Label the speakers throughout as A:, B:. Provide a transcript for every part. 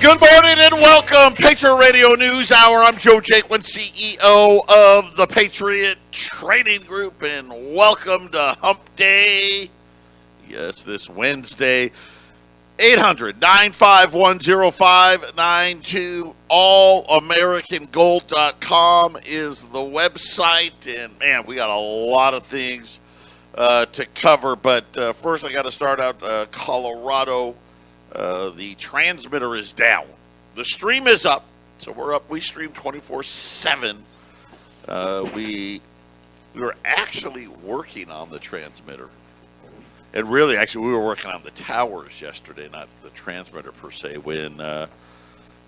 A: Good morning and welcome, Patriot Radio News Hour. I'm Joe Jaquin, CEO of the Patriot Trading Group, and welcome to Hump Day. Yes, this Wednesday. 800-951-0592. allamericangold.com is the website. And, man, we got a lot of things to cover. But first, I got to start out Colorado. The transmitter is down. The stream is up. So we're up. We stream 24/7. We were actually working on the transmitter. And really, actually, we were working on the towers yesterday, not the transmitter per se, when the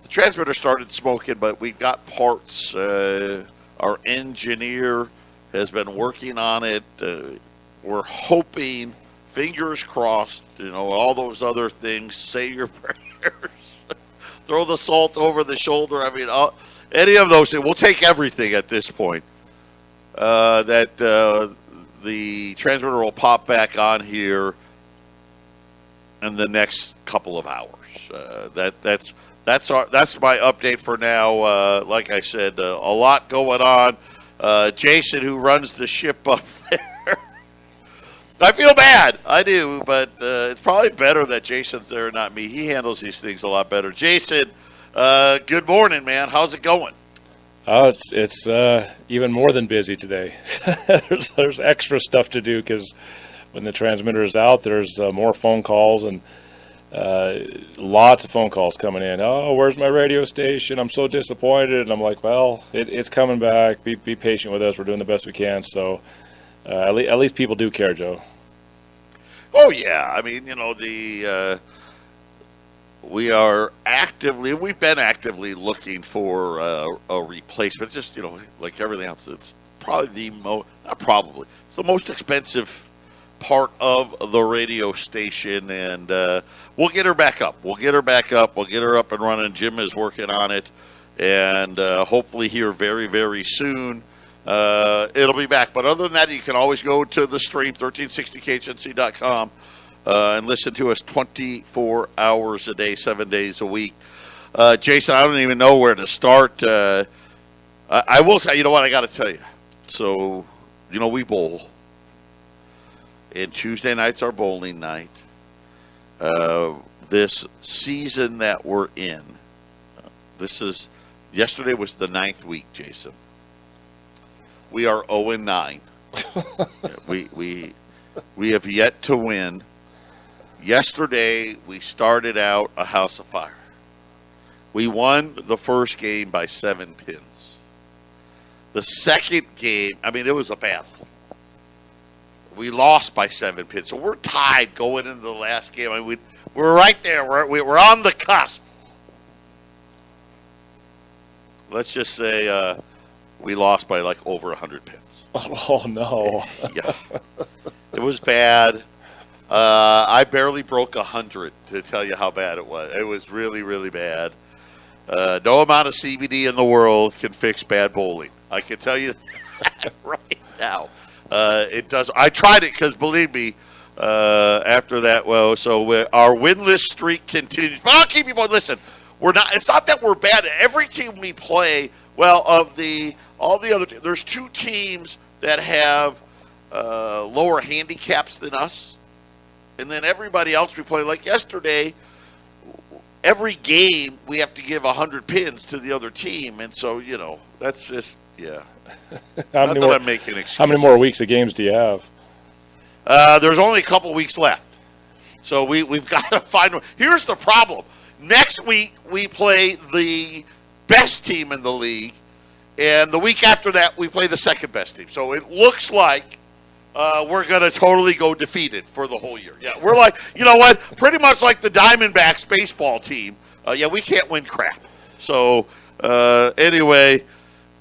A: transmitter started smoking, but we got parts. Our engineer has been working on it. We're hoping, fingers crossed, all those other things, say your prayers, throw the salt over the shoulder. I mean, any of those things. We'll take everything at this point. The transmitter will pop back on here in the next couple of hours. That's my update for now. Like I said, a lot going on. Jason, who runs the ship up there, I feel bad. I do, but it's probably better that Jason's there, not me. He handles these things a lot better. Jason, good morning, man. How's it going?
B: Oh, it's even more than busy today. there's extra stuff to do because when the transmitter is out, there's more phone calls and lots of phone calls coming in. Oh, where's my radio station? I'm so disappointed. And I'm like, well, it's coming back. Be patient with us. We're doing the best we can. So at least people do care, Joe.
A: Oh, yeah. I mean, we've been actively looking for a replacement. Just, like everything else, it's probably it's the most expensive part of the radio station, and we'll get her back up. We'll get her up and running. Jim is working on it, and hopefully here very, very soon it'll be back. But other than that, you can always go to the stream, 1360khnc.com. And listen to us 24 hours a day, 7 days a week. Jason, I don't even know where to start. I will say, you know what, I got to tell you. So, we bowl. And Tuesday night's our bowling night. This season that we're in, yesterday was the 9th week, Jason. We are 0-9. We have yet to win. Yesterday, we started out a house of fire. We won the first game by 7 pins. The second game, it was a battle. We lost by 7 pins. So we're tied going into the last game. We're right there. We're on the cusp. Let's just say we lost by over 100 pins.
B: Oh, no.
A: Yeah. It was bad. I barely broke 100 to tell you how bad it was. It was really, really bad. No amount of CBD in the world can fix bad bowling. I can tell you that right now. It does. I tried it because, believe me, after that, our winless streak continues. But I'll keep you on. Listen, it's not that we're bad. Every team we play, all the other teams, there's 2 teams that have lower handicaps than us. And then everybody else we play, like yesterday, every game we have to give 100 pins to the other team. And so, that's just, yeah. I'm making excuses.
B: How many more weeks of games do you have?
A: There's only a couple weeks left. So we've got to find one. Here's the problem. Next week we play the best team in the league. And the week after that we play the second best team. So it looks like we're going to totally go defeated for the whole year. Yeah, we're like, pretty much like the Diamondbacks baseball team. We can't win crap. So, anyway,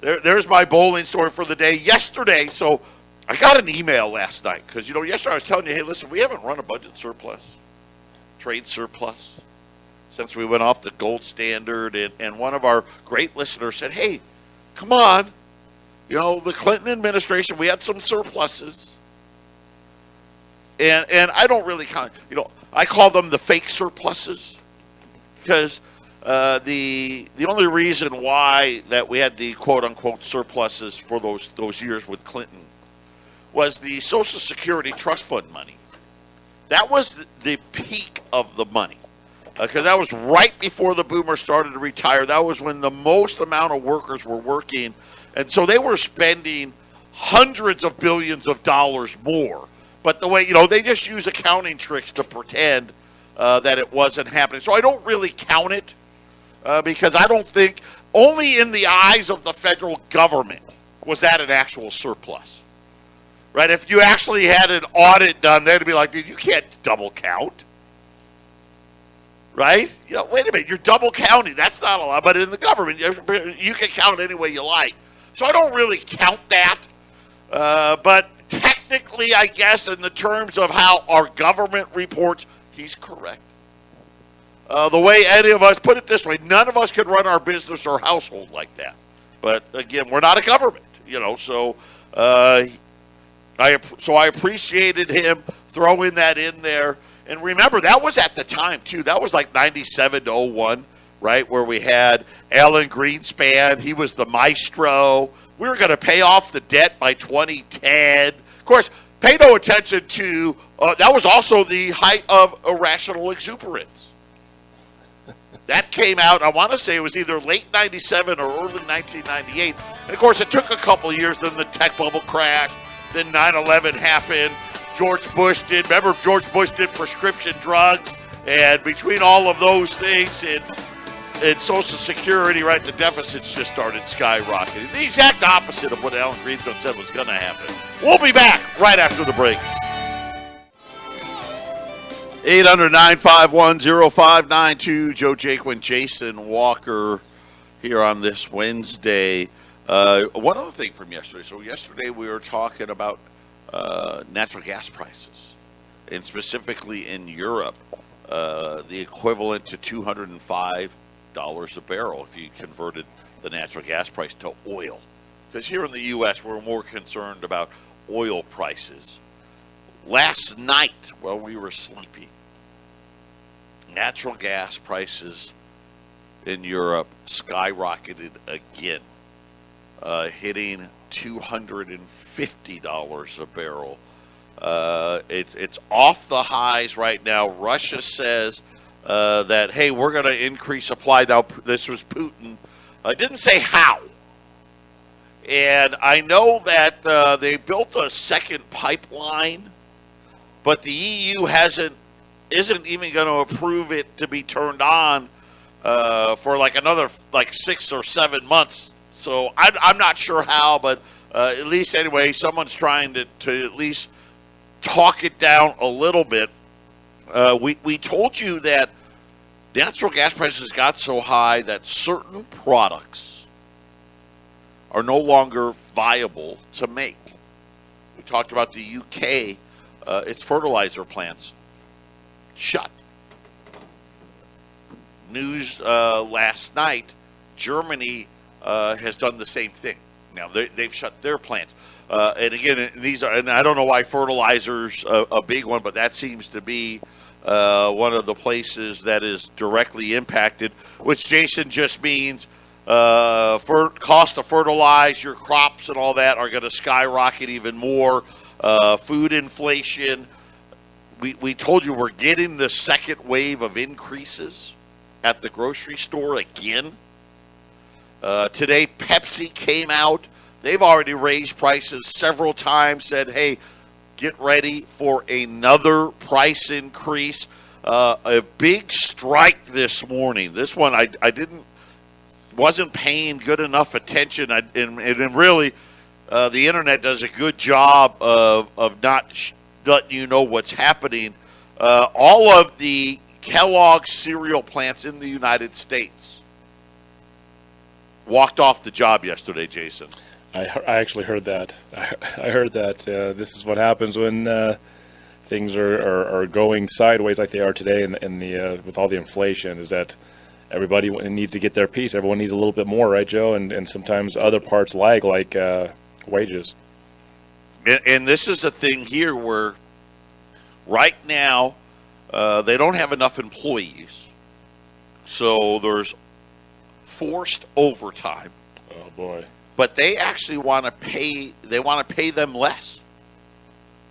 A: there's my bowling story for the day. Yesterday, so I got an email last night because, yesterday I was telling you, hey, listen, we haven't run a budget surplus, trade surplus, since we went off the gold standard. And one of our great listeners said, hey, come on. The Clinton administration, we had some surpluses. And I don't really I call them the fake surpluses because The only reason why that we had the quote unquote surpluses for those years with Clinton was the Social Security trust fund money. That was the peak of the money, because that was right before the boomers started to retire. That was when the most amount of workers were working, and so they were spending hundreds of billions of dollars more. But the way, they just use accounting tricks to pretend that it wasn't happening. So I don't really count it because I don't think, only in the eyes of the federal government was that an actual surplus. Right? If you actually had an audit done, they'd be like, dude, you can't double count. Right? Wait a minute, you're double counting. That's not a lot. But in the government, you can count any way you like. So I don't really count that. But technically, I guess, in the terms of how our government reports, he's correct. The way any of us, put it this way, none of us could run our business or household like that. But again, we're not a government, so I appreciated him throwing that in there. And remember, that was at the time, too. That was like 97 to 01, right, where we had Alan Greenspan. He was the maestro. We were going to pay off the debt by 2010. Of course, pay no attention to, that was also the height of irrational exuberance. That came out, I want to say it was either late 97 or early 1998. And, of course, it took a couple of years. Then the tech bubble crashed. Then 9/11 happened. George Bush did. Remember, George Bush did prescription drugs. And between all of those things and Social Security, right, the deficits just started skyrocketing. The exact opposite of what Alan Greenspan said was going to happen. We'll be back right after the break. 800-951-0592. Joe Jaquin, Jason Walker here on this Wednesday. One other thing from yesterday. So yesterday we were talking about natural gas prices, and specifically in Europe, the equivalent to $205 a barrel if you converted the natural gas price to oil. Because here in the U.S., we're more concerned about oil prices. Last night, while we were sleeping, natural gas prices in Europe skyrocketed again, hitting $250 a barrel. It's off the highs right now. Russia says that, hey, we're going to increase supply. Now, this was Putin. Didn't say how. And I know that they built a second pipeline, but the EU isn't even going to approve it to be turned on for like another 6 or 7 months. So I'm not sure how, but at least anyway, someone's trying to at least talk it down a little bit. We told you that natural gas prices got so high that certain products are no longer viable to make. We talked about the UK, its fertilizer plants shut. News last night, Germany has done the same thing. Now they've shut their plants. And again, these are, and I don't know why fertilizer's a big one, but that seems to be one of the places that is directly impacted, which, Jason, just means for cost to fertilize your crops and all that are going to skyrocket even more. Food inflation. We told you we're getting the second wave of increases at the grocery store again. Today, Pepsi came out. They've already raised prices several times, said, hey, get ready for another price increase. A big strike this morning. This one I wasn't paying good enough attention. And really, the internet does a good job of not letting you know what's happening. All of the Kellogg cereal plants in the United States walked off the job yesterday, Jason.
B: I actually heard that. I heard that. This is what happens when things are going sideways like they are today, and with all the inflation, is that everybody needs to get their piece. Everyone needs a little bit more, right, Joe? And sometimes other parts lag, like wages.
A: And this is a thing here where right now they don't have enough employees. So there's forced overtime.
B: Oh boy.
A: But they actually want to pay. They want to pay them less.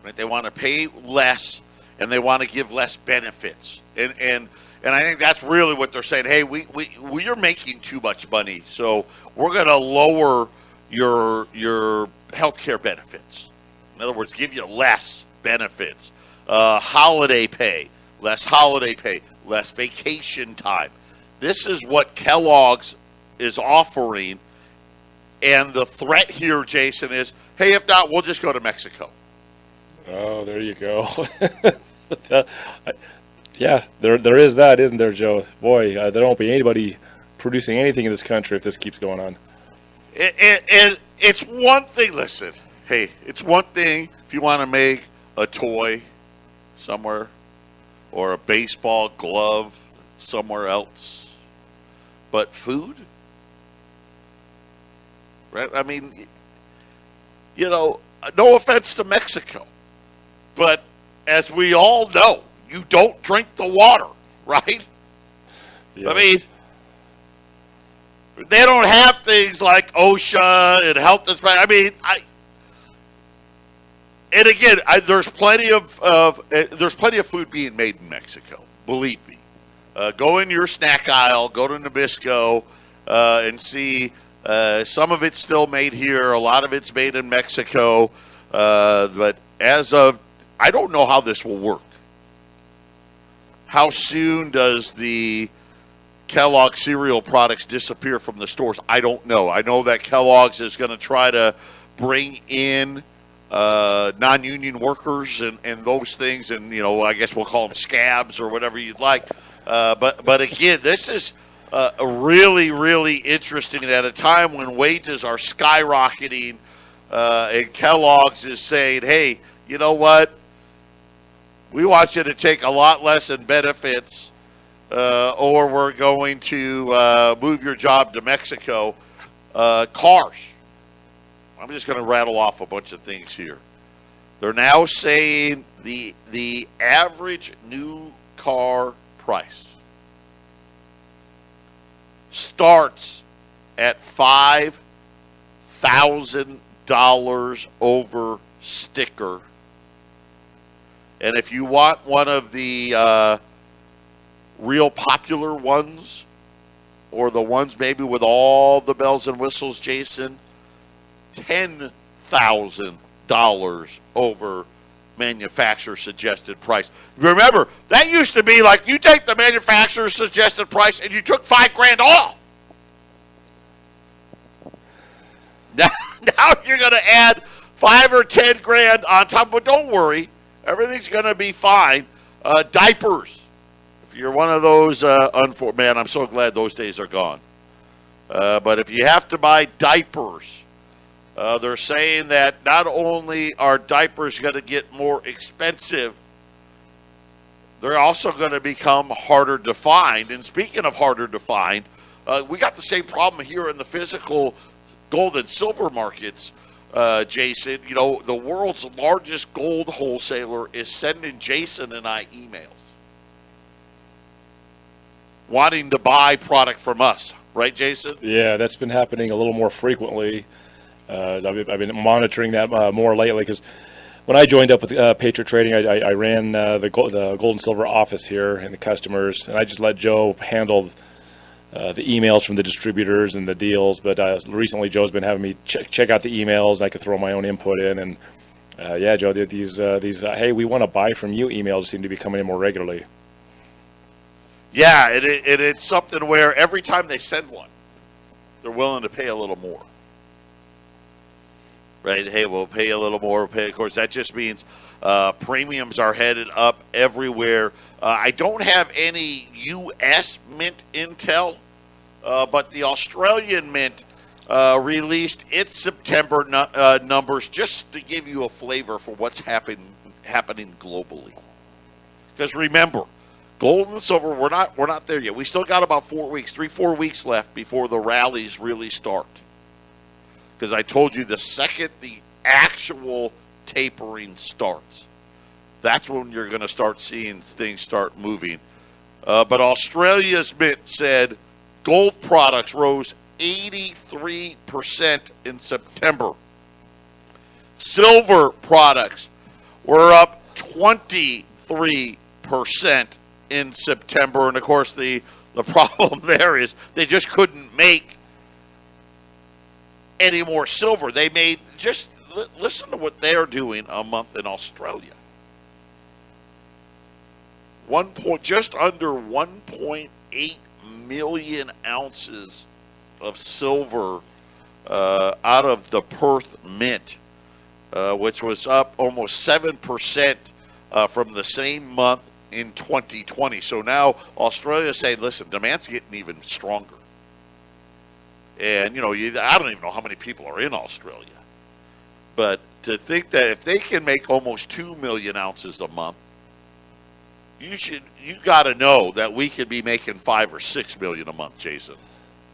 A: Right? They want to pay less, and they want to give less benefits. And I think that's really what they're saying. Hey, you're making too much money, so we're going to lower your health care benefits. In other words, give you less benefits, holiday pay, less vacation time. This is what Kellogg's is offering. And the threat here, Jason, is, hey, if not, we'll just go to Mexico.
B: Oh, there you go. Yeah, there is that, isn't there, Joe? Boy, there won't be anybody producing anything in this country if this keeps going on.
A: It's one thing, listen, hey, it's one thing if you want to make a toy somewhere or a baseball glove somewhere else. But food? Right? I mean, no offense to Mexico, but as we all know, you don't drink the water, right? Yeah. I mean, they don't have things like OSHA and health inspection. I mean, there's plenty of food being made in Mexico. Believe me, go in your snack aisle, go to Nabisco, and see. Some of it's still made here. A lot of it's made in Mexico. But I don't know how this will work. How soon does the Kellogg cereal products disappear from the stores? I don't know. I know that Kellogg's is going to try to bring in non-union workers and those things. And, I guess we'll call them scabs or whatever you'd like. But again, this is really, really interesting at a time when wages are skyrocketing, and Kellogg's is saying, hey, you know what? We want you to take a lot less in benefits, or we're going to move your job to Mexico. Cars. I'm just going to rattle off a bunch of things here. They're now saying the average new car price starts at $5,000 over sticker. And if you want one of the real popular ones, or the ones maybe with all the bells and whistles, Jason, $10,000 over manufacturer suggested price. Remember, that used to be like you take the manufacturer suggested price and you took $5,000 off. Now you're going to add $5,000 or $10,000 on top, but don't worry, everything's going to be fine. Diapers. If you're one of those, man, I'm so glad those days are gone. But if you have to buy diapers, they're saying that not only are diapers going to get more expensive, they're also going to become harder to find. And speaking of harder to find, we got the same problem here in the physical gold and silver markets, Jason. The world's largest gold wholesaler is sending Jason and I emails wanting to buy product from us. Right, Jason?
B: Yeah, that's been happening a little more frequently. I've been monitoring that more lately because when I joined up with Patriot Trading, I ran the gold and silver office here and the customers, and I just let Joe handle the emails from the distributors and the deals. But recently, Joe's been having me check out the emails, and I could throw my own input in. And yeah, Joe, these hey, we want to buy from you emails seem to be coming in more regularly.
A: Yeah, it's something where every time they send one, they're willing to pay a little more. Right? Hey, we'll pay a little more. Of course, that just means premiums are headed up everywhere. I don't have any U.S. mint intel, but the Australian mint released its September numbers just to give you a flavor for what's happening globally. Because remember, gold and silver, we're not there yet. We still got about 4 weeks left before the rallies really start. Because I told you the second the actual tapering starts, that's when you're going to start seeing things start moving. But Australia's Mint said gold products rose 83% in September. Silver products were up 23% in September. And, of course, the problem there is they just couldn't make any more silver. They made, just listen to what they're doing a month in Australia. Just under 1.8 million ounces of silver out of the Perth Mint, which was up almost 7% from the same month in 2020. So now Australia is saying, listen, demand's getting even stronger. And, I don't even know how many people are in Australia. But to think that if they can make almost 2 million ounces a month, you got to know that we could be making 5 or 6 million a month, Jason.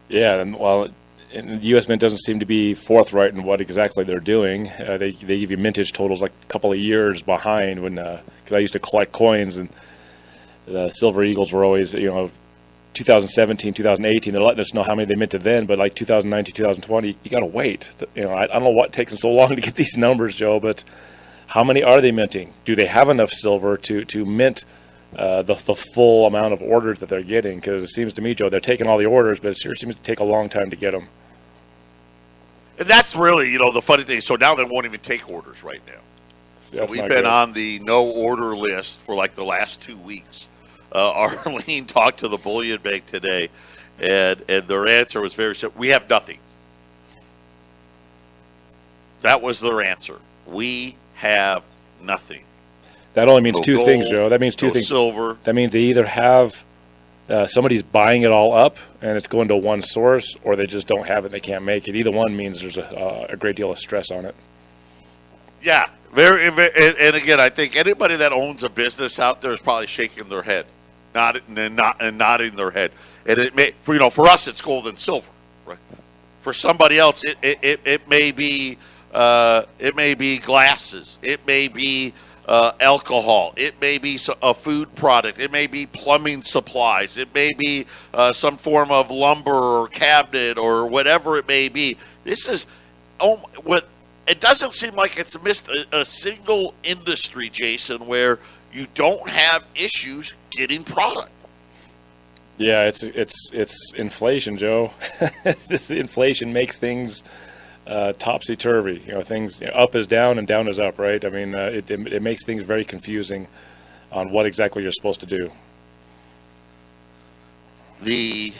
B: Yeah, and the U.S. Mint doesn't seem to be forthright in what exactly they're doing. They give you mintage totals like a couple of years behind because I used to collect coins, and the Silver Eagles were always, 2017, 2018, they're letting us know how many they minted then, but like 2019, 2020, you got to wait. I don't know what takes them so long to get these numbers, Joe, but how many are they minting? Do they have enough silver to mint the full amount of orders that they're getting? Because it seems to me, Joe, they're taking all the orders, but it sure seems to take a long time to get them.
A: And that's really, the funny thing. So now they won't even take orders right now. So we've been on the no order list for like the last 2 weeks. Arlene talked to the Bullion Bank today, and their answer was very simple. We have nothing. That was their answer. We have nothing.
B: That only means two things, Joe. That means two things.
A: Silver.
B: That means they either have somebody's buying it all up and it's going to one source, or they just don't have it and they can't make it. Either one means there's a great deal of stress on it.
A: Yeah. And again, I think anybody that owns a business out there is probably shaking their head, nodding their head. And it may, for us, it's gold and silver, right? For somebody else, it may be glasses, it may be alcohol, it may be a food product, it may be plumbing supplies, it may be some form of lumber or cabinet or whatever it may be. This is it doesn't seem like it's missed a single industry, Jason, where you don't have issues getting product.
B: Yeah, it's inflation, Joe. This inflation makes things topsy-turvy. Things up is down and down is up, right? I mean, it makes things very confusing on what exactly you're supposed to do.
A: The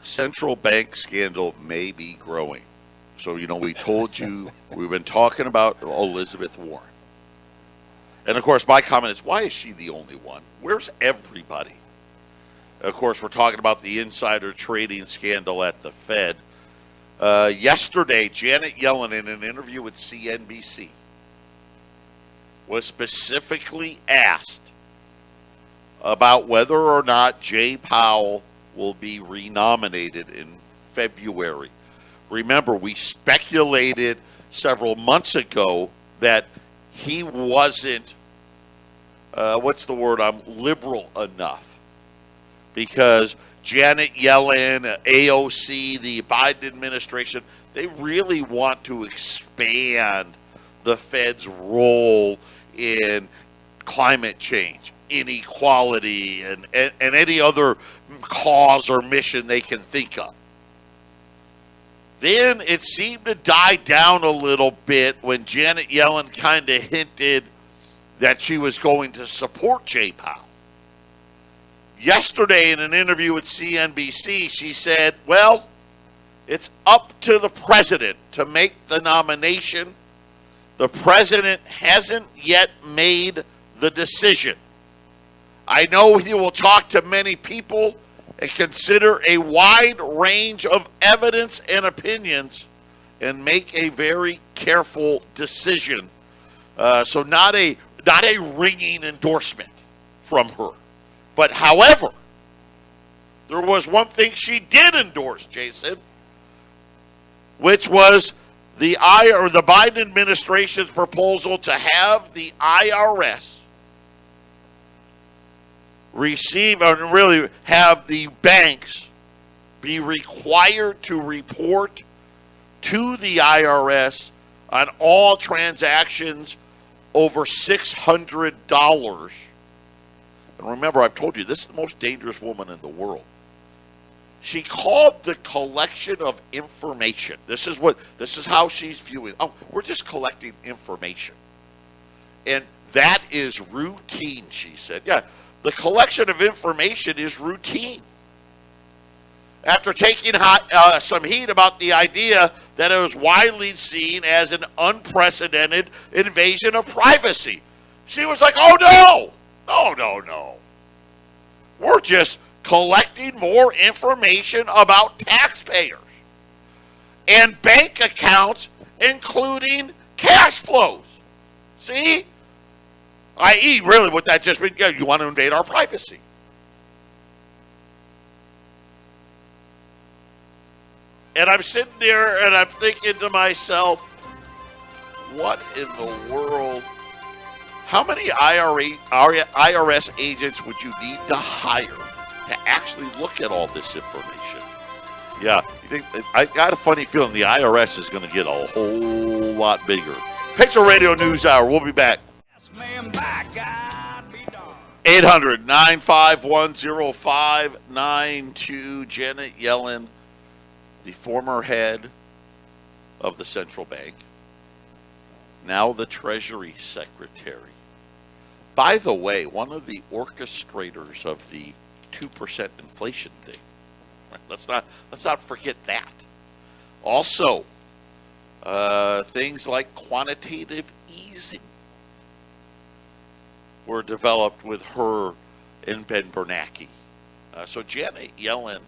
A: central bank scandal may be growing. So, we told you, we've been talking about Elizabeth Warren. And, of course, my comment is, why is she the only one? Where's everybody? Of course, we're talking about the insider trading scandal at the Fed. Yesterday, Janet Yellen, in an interview with CNBC, was specifically asked about whether or not Jay Powell will be renominated in February. Remember, we speculated several months ago that he wasn't, liberal enough. Because Janet Yellen, AOC, the Biden administration, they really want to expand the Fed's role in climate change, inequality, and any other cause or mission they can think of. Then it seemed to die down a little bit when Janet Yellen kind of hinted that she was going to support Jay Powell. Yesterday, in an interview with CNBC, she said, well, it's up to the president to make the nomination. The president hasn't yet made the decision. I know he will talk to many people and consider a wide range of evidence and opinions and make a very careful decision. So not a ringing endorsement from her. But however, there was one thing she did endorse, Jason, which was the Biden administration's proposal to have the IRS receive, or really have the banks be required to report to the IRS on all transactions over $600. And remember, I've told you, this is the most dangerous woman in the world. She called the collection of information. This is how she's viewing. Oh, we're just collecting information. And that is routine, she said. Yeah, the collection of information is routine. After taking some heat about the idea that it was widely seen as an unprecedented invasion of privacy, she was like, oh, no. No. We're just collecting more information about taxpayers and bank accounts, including cash flows. See? I.e., really what that just means, you want to invade our privacy. And I'm sitting there and I'm thinking to myself, what in the world? How many IRS agents would you need to hire to actually look at all this information? Yeah, I got a funny feeling the IRS is going to get a whole lot bigger. Patriot Radio News Hour. We'll be back. 800-951-0592. Janet Yellen, the former head of the central bank, now the Treasury Secretary. By the way, one of the orchestrators of the 2% inflation thing. Let's not forget that. Also, things like quantitative easing were developed with her and Ben Bernanke. So Janet Yellen,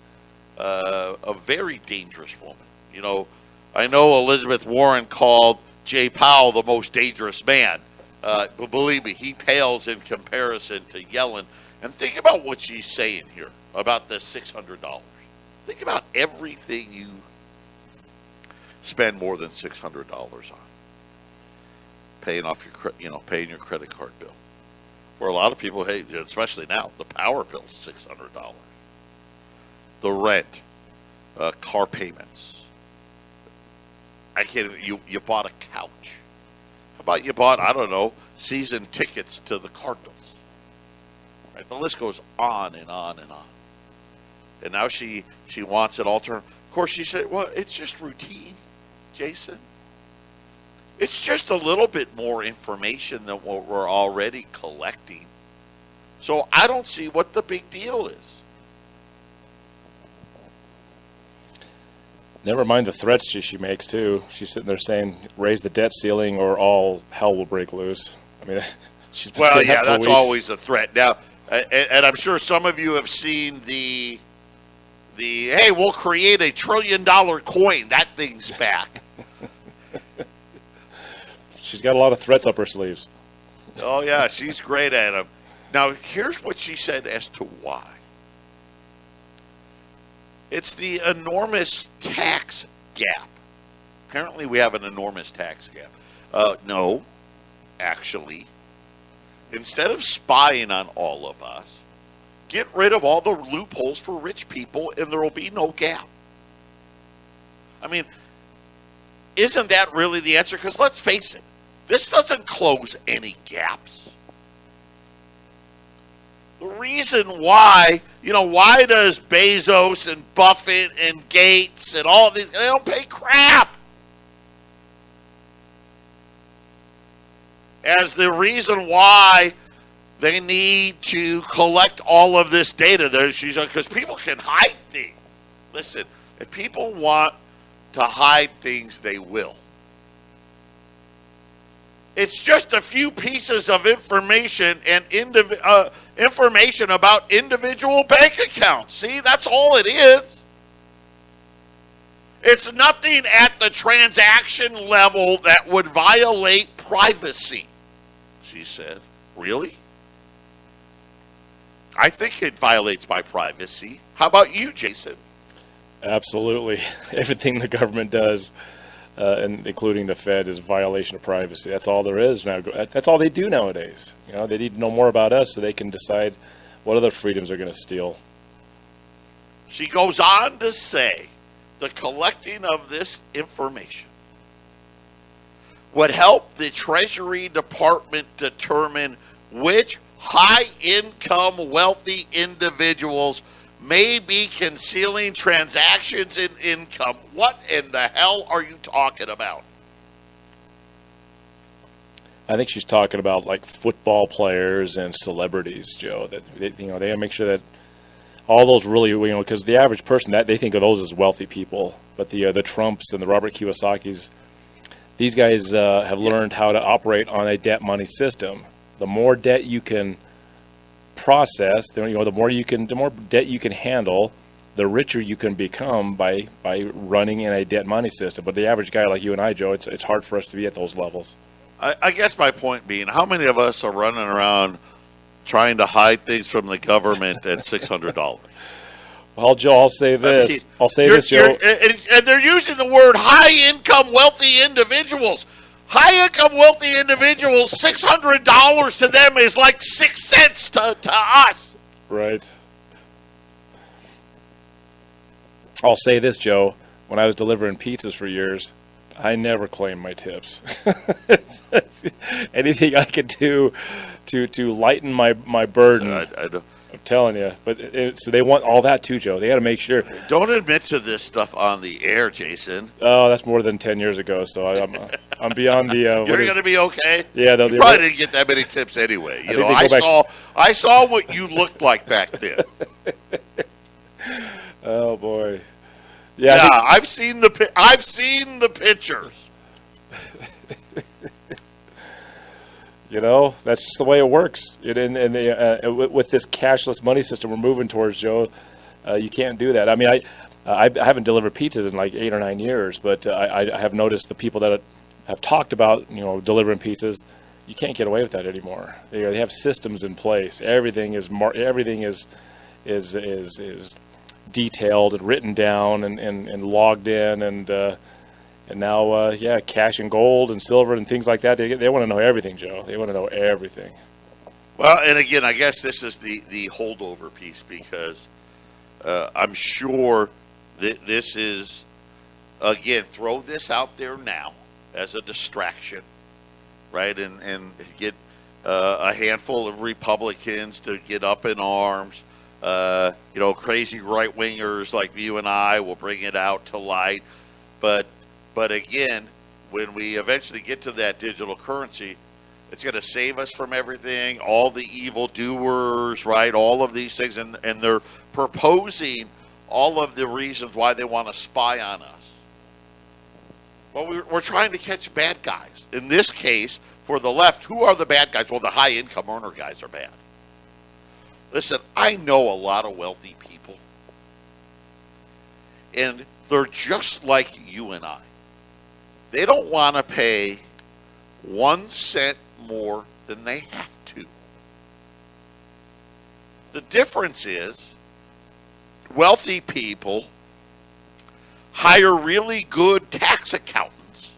A: a very dangerous woman. You know, I know Elizabeth Warren called Jay Powell the most dangerous man. But believe me, he pales in comparison to Yellen. And think about what she's saying here about the $600. Think about everything you spend more than $600 on. Paying off paying your credit card bill. For a lot of people, hey, especially now, the power bill is $600. The rent, car payments. You bought a couch. How about you bought, I don't know, season tickets to the Cardinals? Right, the list goes on and on and on. And now she wants it all turned. Of course, she said, well, it's just routine, Jason. It's just a little bit more information than what we're already collecting. So I don't see what the big deal is.
B: Never mind the threats she makes, too. She's sitting there saying, raise the debt ceiling or all hell will break loose. I mean, she's been saying that for
A: that's
B: weeks.
A: Always a threat. Now, and I'm sure some of you have seen the hey, we'll create $1 trillion coin. That thing's back.
B: She's got a lot of threats up her sleeves.
A: Oh, yeah, she's great at them. Now, here's what she said as to why. It's the enormous tax gap. Apparently, we have an enormous tax gap. No, actually, instead of spying on all of us, get rid of all the loopholes for rich people and there will be no gap. I mean, isn't that really the answer? Because let's face it, this doesn't close any gaps. The reason why, why does Bezos and Buffett and Gates and all these, they don't pay crap. As the reason why they need to collect all of this data. Because people can hide things. Listen, if people want to hide things, they will. It's just a few pieces of information and information about individual bank accounts. See, that's all it is. It's nothing at the transaction level that would violate privacy, she said. Really? I think it violates my privacy. How about you, Jason?
B: Absolutely. Everything the government does, and including the Fed, is a violation of privacy. That's all there is now. That's all they do nowadays. They need to know more about us so they can decide What other freedoms are going to steal?
A: She goes on to say the collecting of this information would help the Treasury Department determine which high-income, wealthy individuals may be concealing transactions in income. What in the hell are you talking about?
B: I think she's talking about like football players and celebrities, Joe. That they make sure that all those really, because the average person that they think of those as wealthy people, but the Trumps and the Robert Kiyosaki's, these guys have learned how to operate on a debt money system. The more debt you can process, the more debt you can handle, the richer you can become by running in a debt money system. But the average guy like you and I, Joe, it's hard for us to be at those levels.
A: I guess my point being, how many of us are running around trying to hide things from the government at $600?
B: Well, Joe, I'll say this. Joe.
A: And they're using the word high-income, wealthy individuals. High-income, wealthy individuals, $600 to them is like 6 cents to us.
B: Right. I'll say this, Joe. When I was delivering pizzas for years, I never claimed my tips. Anything I could do to lighten my burden, I'm telling you. But so they want all that too, Joe. They got to make sure.
A: Don't admit to this stuff on the air, Jason.
B: Oh, that's more than 10 years ago. So I'm beyond the.
A: You're going to be okay.
B: Yeah,
A: you probably didn't get that many tips anyway. I saw what you looked like back then.
B: Oh boy.
A: Yeah, I've seen the pictures.
B: That's just the way it works. With this cashless money system we're moving towards, Joe, you can't do that. I mean, I haven't delivered pizzas in like 8 or 9 years, but I have noticed the people that have talked about delivering pizzas. You can't get away with that anymore. They have systems in place. Everything is detailed and written down and logged in and now cash and gold and silver and things like that. They want to know everything, Joe. They want to know everything.
A: Well, and again, I guess this is the holdover piece because I'm sure that this is, again, throw this out there now as a distraction, right? And get a handful of Republicans to get up in arms. Crazy right-wingers like you and I will bring it out to light. But again, when we eventually get to that digital currency, it's going to save us from everything, all the evil doers, right, all of these things. And they're proposing all of the reasons why they want to spy on us. Well, we're trying to catch bad guys. In this case, for the left, who are the bad guys? Well, the high-income earner guys are bad. Listen, I know a lot of wealthy people, and they're just like you and I. They don't want to pay 1 cent more than they have to. The difference is wealthy people hire really good tax accountants.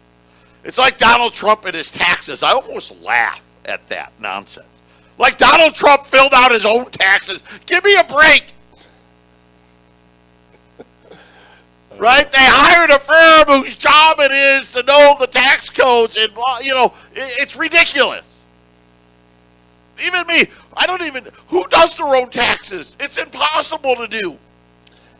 A: It's like Donald Trump and his taxes. I almost laugh at that nonsense. Like Donald Trump filled out his own taxes. Give me a break. Right? They hired a firm whose job it is to know the tax codes. And, it's ridiculous. Even me, who does their own taxes? It's impossible to do.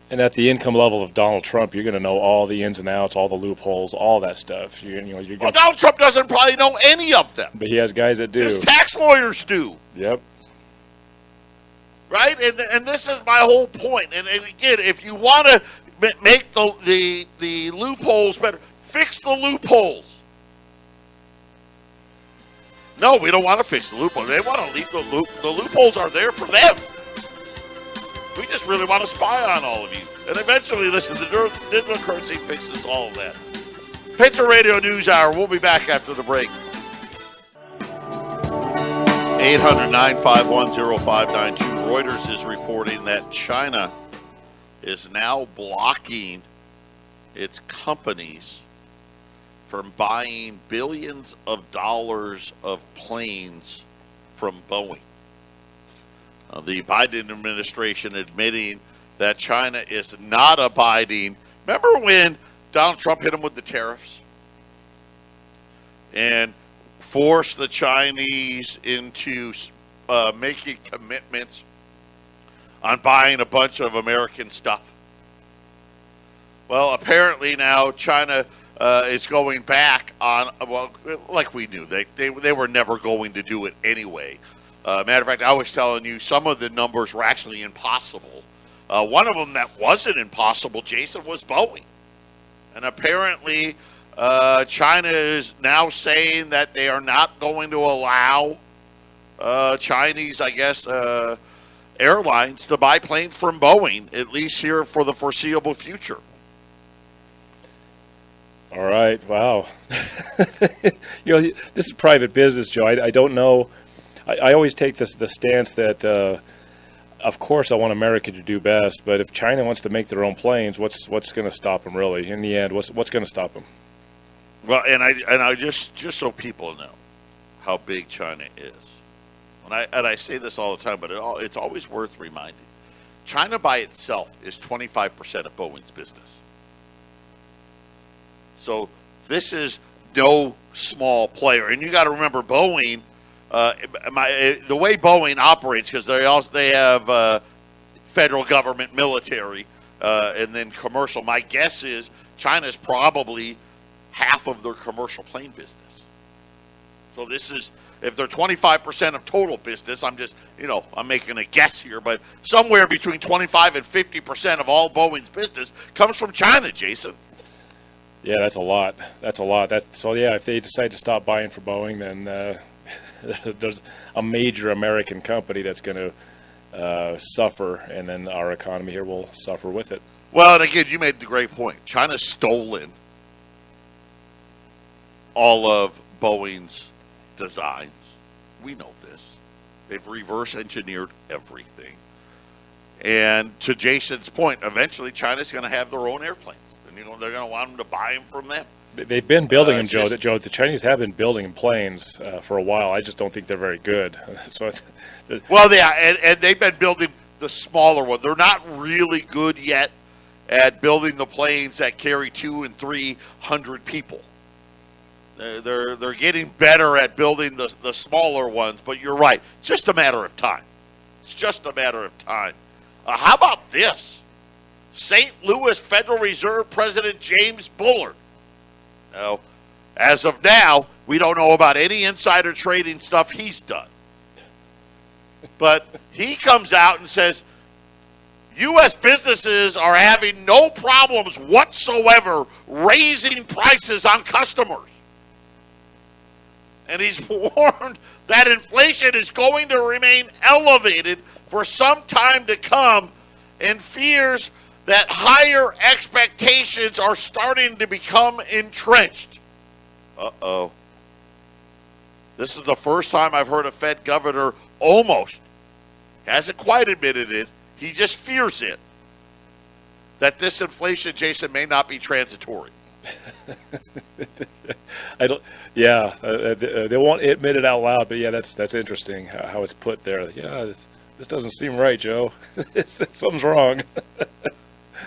B: And at the income level of Donald Trump, you're going to know all the ins and outs, all the loopholes, all that stuff.
A: Well, Donald Trump doesn't probably know any of them.
B: But he has guys that do.
A: His tax lawyers do.
B: Yep.
A: Right? And this is my whole point. And again, if you want to make the loopholes better, fix the loopholes. No, we don't want to fix the loopholes. They want to leave the loopholes are there for them. We just really want to spy on all of you. And eventually, listen, the digital currency fixes all of that. Patriot Radio News Hour. We'll be back after the break. 800-951-0592. Reuters is reporting that China is now blocking its companies from buying billions of dollars of planes from Boeing. The Biden administration admitting that China is not abiding. Remember when Donald Trump hit him with the tariffs and forced the Chinese into making commitments on buying a bunch of American stuff? Well, apparently now China is going back on, well, like we knew. They were never going to do it anyway. Matter of fact, I was telling you some of the numbers were actually impossible. One of them that wasn't impossible, Jason, was Boeing. And apparently China is now saying that they are not going to allow Chinese, I guess, airlines to buy planes from Boeing, at least here for the foreseeable future.
B: All right. Wow. This is private business, Joe. I don't know. I always take the stance that, of course, I want America to do best, but if China wants to make their own planes, what's going to stop them, really? In the end, what's going to stop them?
A: Well, and I just so people know how big China is, and I say this all the time, but it's always worth reminding. China by itself is 25% of Boeing's business. So this is no small player, and you got to remember Boeing. The way Boeing operates, because they have federal government, military, and then commercial. My guess is China's probably half of their commercial plane business. So this is, if they're 25% of total business, I'm making a guess here, but somewhere between 25 and 50% of all Boeing's business comes from China, Jason.
B: Yeah, that's a lot. If they decide to stop buying from Boeing, then there's a major American company that's going to suffer, and then our economy here will suffer with it.
A: Well, and again, you made the great point. China's stolen all of Boeing's designs. We know this. They've reverse engineered everything. And to Jason's point, eventually China's going to have their own airplanes. And they're going to want them to buy them from them.
B: They've been building them, Joe. The Chinese have been building planes for a while. I just don't think they're very good.
A: And they've been building the smaller one. They're not really good yet at building the planes that carry 200 and 300 people. They're getting better at building the smaller ones. But you're right. It's just a matter of time. How about this? St. Louis Federal Reserve President James Bullard. Now, as of now, we don't know about any insider trading stuff he's done. But he comes out and says, U.S. businesses are having no problems whatsoever raising prices on customers. And he's warned that inflation is going to remain elevated for some time to come, and fears that higher expectations are starting to become entrenched. Uh-oh. This is the first time I've heard a Fed governor almost, hasn't quite admitted it, he just fears it, that this inflation, Jason, may not be transitory.
B: They won't admit it out loud, but yeah, that's interesting how it's put there. Yeah, this doesn't seem right, Joe. Something's wrong.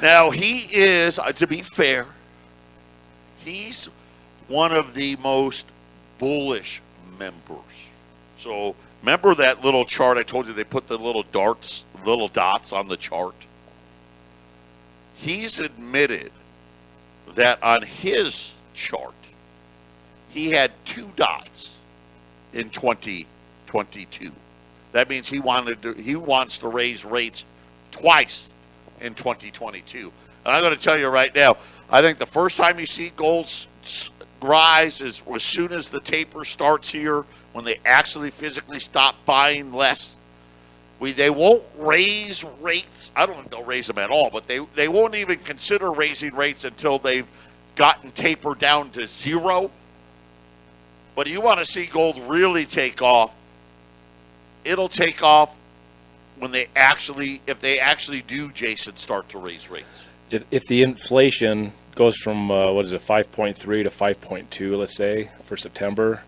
A: Now, he is, to be fair, he's one of the most bullish members. So, remember that little chart I told you they put the little dots on the chart? He's admitted that on his chart, he had 2 dots in 2022. That means he wants to raise rates twice in 2022. And I'm going to tell you right now, I think the first time you see gold rise is as soon as the taper starts here, when they actually physically stop buying less. They won't raise rates. I don't think they'll raise them at all, but they won't even consider raising rates until they've gotten tapered down to 0. But you want to see gold really take off, it'll take off when if they actually do, Jason, start to raise rates.
B: If the inflation goes from 5.3 to 5.2, let's say, for September,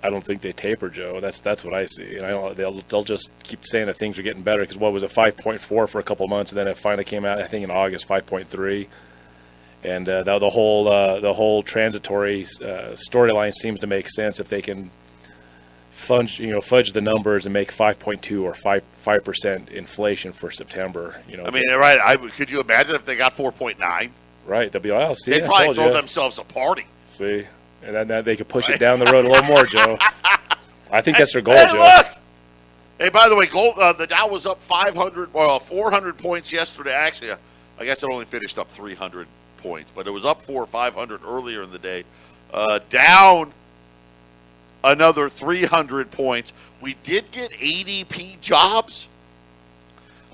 B: I don't think they taper, Joe. That's what I see. And I don't, they'll just keep saying that things are getting better because what was it, 5.4 for a couple of months, and then it finally came out, I think in August, 5.3. And the whole transitory storyline seems to make sense if they can fudge the numbers and make 5.2 or 5% inflation for September.
A: I mean, right? Could you imagine if they got 4.9?
B: Right, they'll be like, oh, see,
A: they'd probably throw themselves a party.
B: See, and then they could push it down the road a little more, Joe. I think that's their goal, Joe.
A: Look! Hey, by the way, the Dow was up 400 points yesterday. Actually, I guess it only finished up 300 points, but it was up 400 or 500 earlier in the day. Down another 300 points. We did get ADP jobs,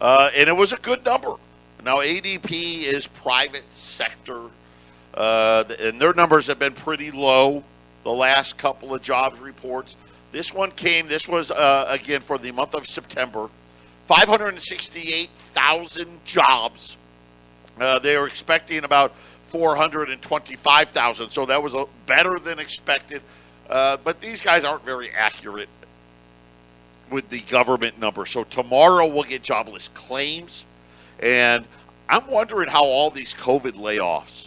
A: and it was a good number. Now, ADP is private sector, and their numbers have been pretty low the last couple of jobs reports. This was, again, for the month of September, 568,000 jobs. They were expecting about 425,000, so that was better than expected. But these guys aren't very accurate with the government number. So tomorrow we'll get jobless claims, and I'm wondering how all these COVID layoffs.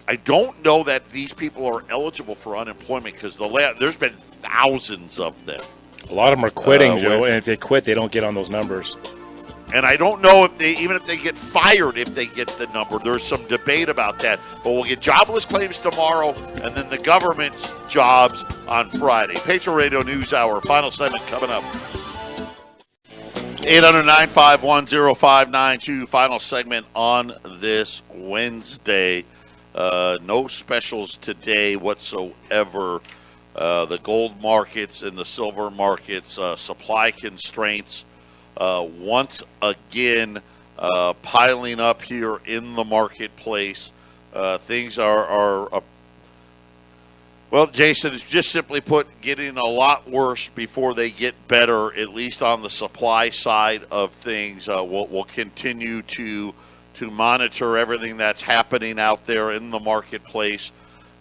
A: I don't know that these people are eligible for unemployment because there's been thousands of them.
B: A lot of them are quitting, Joe, and if they quit, they don't get on those numbers.
A: And I don't know if even if they get fired, if they get the number. There's some debate about that. But we'll get jobless claims tomorrow, and then the government's jobs on Friday. Patriot Radio News Hour, final segment coming up. 800-951-0592, final segment on this Wednesday. No specials today whatsoever. The gold markets and the silver markets, supply constraints once again piling up here in the marketplace. Things are well, Jason, just simply put, getting a lot worse before they get better, at least on the supply side of things. We'll continue to monitor everything that's happening out there in the marketplace.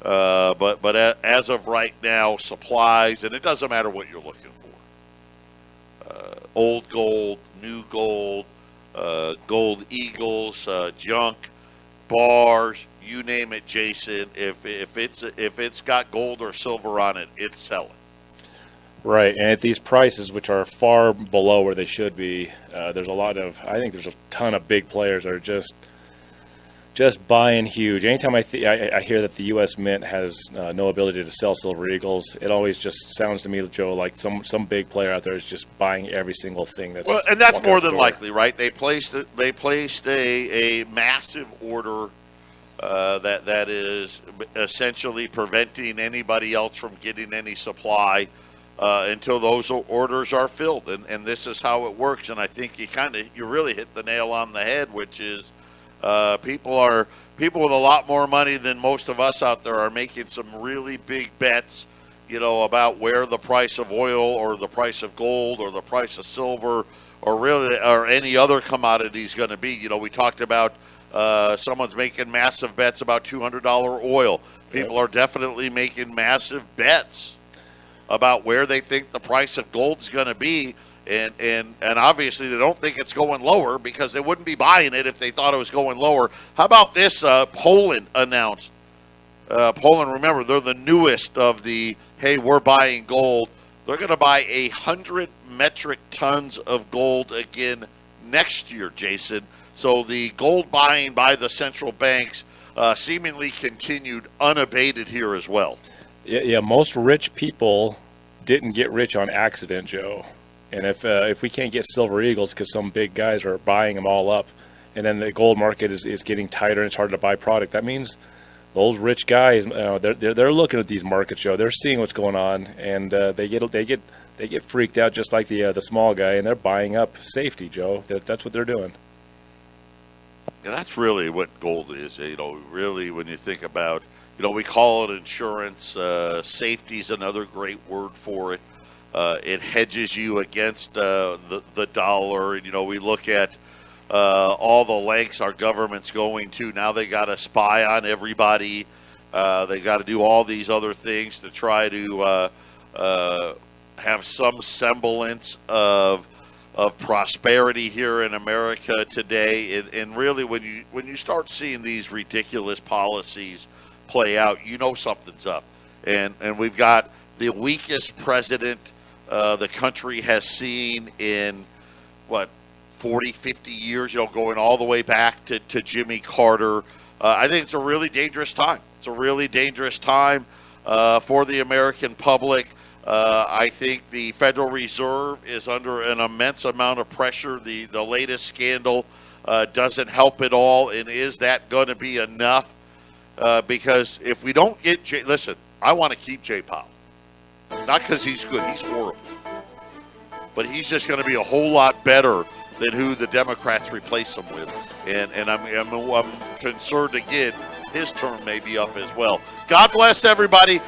A: But as of right now, supplies, and it doesn't matter what you're looking for. Old gold, new gold, gold eagles, junk, bars, you name it, Jason. If it's got gold or silver on it, it's selling.
B: Right, and at these prices, which are far below where they should be, I think there's a ton of big players that are just buying huge. Anytime I hear that the U.S. Mint has no ability to sell Silver Eagles, it always just sounds to me, Joe, like some big player out there is just buying every single thing that's.
A: Well, and that's more than likely, right? They placed a massive order that is essentially preventing anybody else from getting any supply until those orders are filled, and this is how it works. And I think you really hit the nail on the head, which is. People with a lot more money than most of us out there are making some really big bets, about where the price of oil or the price of gold or the price of silver or any other commodity is going to be. We talked about someone's making massive bets about $200 oil. People are definitely making massive bets about where they think the price of gold is going to be. And obviously they don't think it's going lower because they wouldn't be buying it if they thought it was going lower. How about this? Poland announced. Poland, remember, they're the newest of the, hey, we're buying gold. They're going to buy 100 metric tons of gold again next year, Jason. So the gold buying by the central banks seemingly continued unabated here as well.
B: Yeah, most rich people didn't get rich on accident, Joe. And if we can't get Silver Eagles because some big guys are buying them all up, and then the gold market is getting tighter and it's hard to buy product, that means those rich guys, they're looking at these markets, Joe. They're seeing what's going on, and they get freaked out just like the small guy, and they're buying up safety, Joe. That's what they're doing.
A: And that's really what gold is. Really, when you think about, we call it insurance. Safety is another great word for it. It hedges you against the dollar. And, we look at all the lengths our government's going to. Now they got to spy on everybody. They got to do all these other things to try to have some semblance of prosperity here in America today. And really, when you start seeing these ridiculous policies play out, you know something's up. And we've got the weakest president the country has seen in, 40, 50 years, going all the way back to Jimmy Carter. I think it's a really dangerous time. It's a really dangerous time for the American public. I think the Federal Reserve is under an immense amount of pressure. The latest scandal doesn't help at all. And is that going to be enough? Because if we don't get listen, I want to keep Jay Powell. Not because he's good. He's horrible. But he's just going to be a whole lot better than who the Democrats replace him with. And I'm concerned again, his term may be up as well. God bless everybody.